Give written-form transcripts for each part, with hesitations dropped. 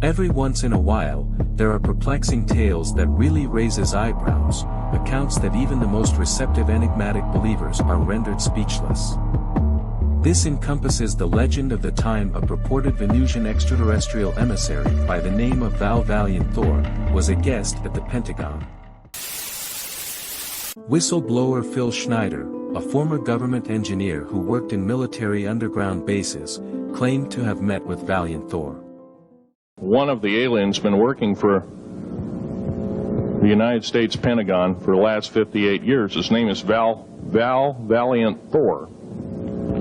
Every once in a while, there are perplexing tales that really raises eyebrows, accounts that even the most receptive enigmatic believers are rendered speechless. This encompasses the legend of the time a purported Venusian extraterrestrial emissary by the name of Valiant Thor was a guest at the Pentagon. Whistleblower Phil Schneider, a former government engineer who worked in military underground bases, claimed to have met with Valiant Thor. One of the aliens been working for the United States Pentagon for the last 58 years. His name is Valiant Thor.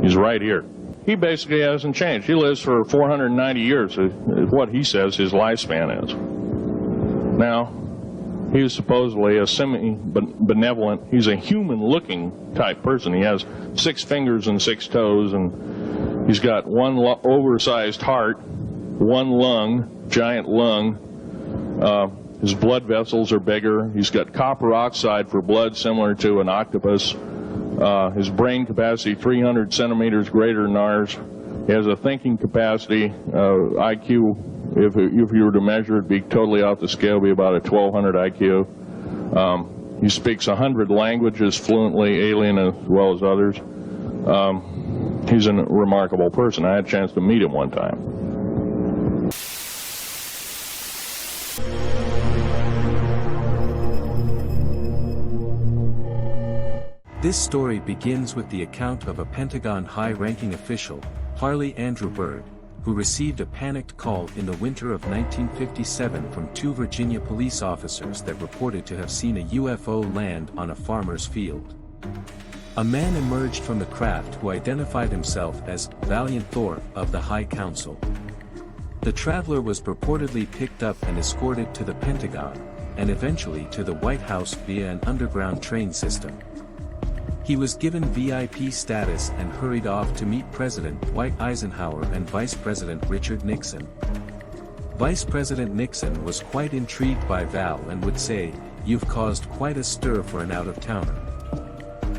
He's right here. He basically hasn't changed. He lives for 490 years, is what he says his lifespan is. Now, he is supposedly a semi-benevolent, he's a human-looking type person. He has 6 fingers and 6 toes, and he's got one oversized heart, one lung, giant lung. His blood vessels are bigger. He's got copper oxide for blood, similar to an octopus. His brain capacity 300 centimeters greater than ours. He has a thinking capacity, IQ, if you were to measure it, be totally off the scale, be about a 1200 IQ. He speaks 100 languages fluently, alien as well as others. He's a remarkable person. I had a chance to meet him one time. This story begins with the account of a Pentagon high-ranking official, Harley Andrew Byrd, who received a panicked call in the winter of 1957 from 2 Virginia police officers that reported to have seen a UFO land on a farmer's field. A man emerged from the craft who identified himself as Valiant Thor of the High Council. The traveler was purportedly picked up and escorted to the Pentagon, and eventually to the White House via an underground train system. He was given VIP status and hurried off to meet President Dwight Eisenhower and Vice President Richard Nixon. Vice President Nixon was quite intrigued by Val and would say, "You've caused quite a stir for an out-of-towner."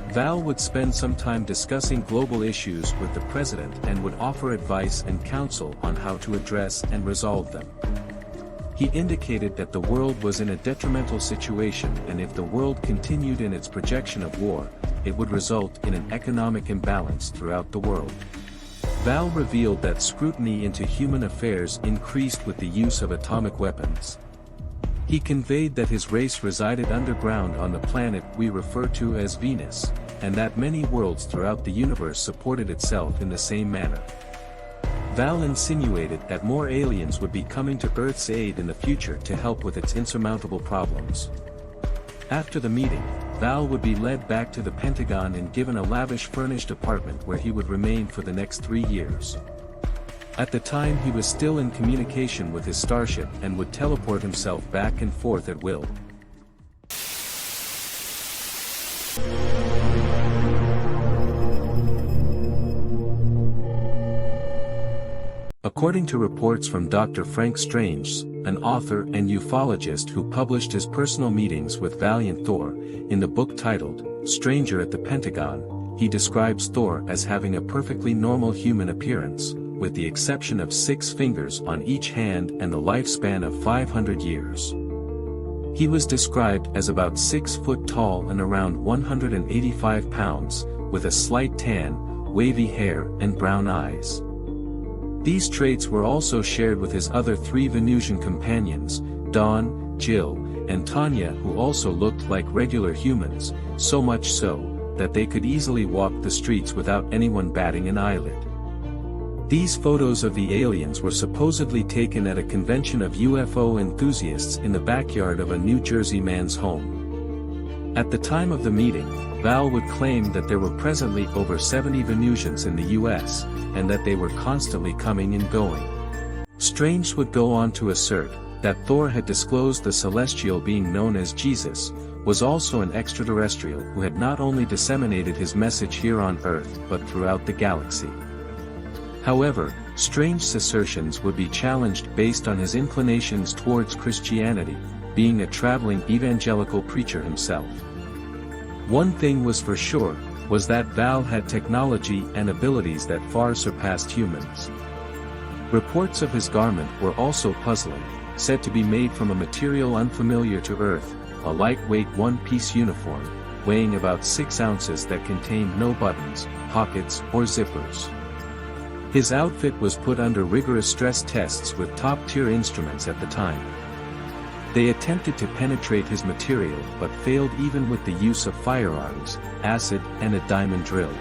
Val would spend some time discussing global issues with the president and would offer advice and counsel on how to address and resolve them. He indicated that the world was in a detrimental situation, and if the world continued in its projection of war, it would result in an economic imbalance throughout the world. Val revealed that scrutiny into human affairs increased with the use of atomic weapons. He conveyed that his race resided underground on the planet we refer to as Venus, and that many worlds throughout the universe supported itself in the same manner. Val insinuated that more aliens would be coming to Earth's aid in the future to help with its insurmountable problems. After the meeting, Val would be led back to the Pentagon and given a lavish furnished apartment where he would remain for the next 3 years. At the time he was still in communication with his starship and would teleport himself back and forth at will. According to reports from Dr. Frank Strange, an author and ufologist who published his personal meetings with Valiant Thor, in the book titled, Stranger at the Pentagon, he describes Thor as having a perfectly normal human appearance, with the exception of 6 fingers on each hand and the lifespan of 500 years. He was described as about 6 foot tall and around 185 pounds, with a slight tan, wavy hair and brown eyes. These traits were also shared with his other 3 Venusian companions, Dawn, Jill, and Tanya, who also looked like regular humans, so much so, that they could easily walk the streets without anyone batting an eyelid. These photos of the aliens were supposedly taken at a convention of UFO enthusiasts in the backyard of a New Jersey man's home. At the time of the meeting, Val would claim that there were presently over 70 Venusians in the US, and that they were constantly coming and going. Strange would go on to assert that Thor had disclosed the celestial being known as Jesus, was also an extraterrestrial who had not only disseminated his message here on Earth but throughout the galaxy. However, Strange's assertions would be challenged based on his inclinations towards Christianity, being a traveling evangelical preacher himself. One thing was for sure, was that Val had technology and abilities that far surpassed humans. Reports of his garment were also puzzling, said to be made from a material unfamiliar to Earth, a lightweight one-piece uniform, weighing about 6 ounces that contained no buttons, pockets, or zippers. His outfit was put under rigorous stress tests with top-tier instruments at the time. They attempted to penetrate his material but failed even with the use of firearms, acid, and a diamond drill.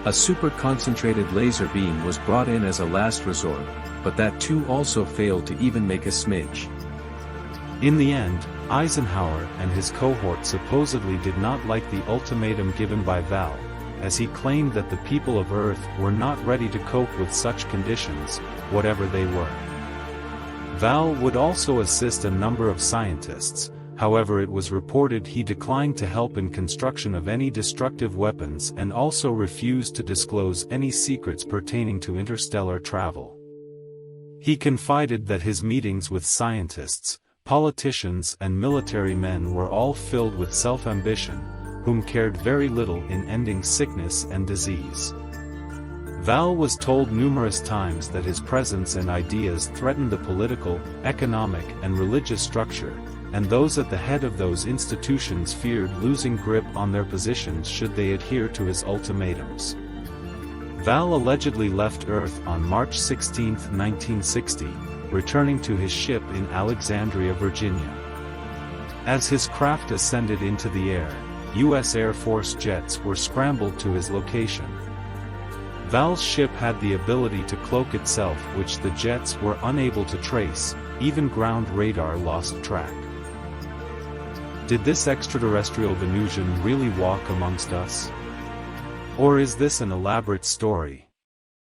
A super-concentrated laser beam was brought in as a last resort, but that too also failed to even make a smidge. In the end, Eisenhower and his cohort supposedly did not like the ultimatum given by Val, as he claimed that the people of Earth were not ready to cope with such conditions, whatever they were. Val would also assist a number of scientists. However, it was reported he declined to help in construction of any destructive weapons and also refused to disclose any secrets pertaining to interstellar travel. He confided that his meetings with scientists, politicians and military men were all filled with self-ambition, whom cared very little in ending sickness and disease. Val was told numerous times that his presence and ideas threatened the political, economic and religious structure, and those at the head of those institutions feared losing grip on their positions should they adhere to his ultimatums. Val allegedly left Earth on March 16, 1960, returning to his ship in Alexandria, Virginia. As his craft ascended into the air, U.S. Air Force jets were scrambled to his location. Val's ship had the ability to cloak itself, which the jets were unable to trace. Even ground radar lost track. Did this extraterrestrial Venusian really walk amongst us? Or is this an elaborate story?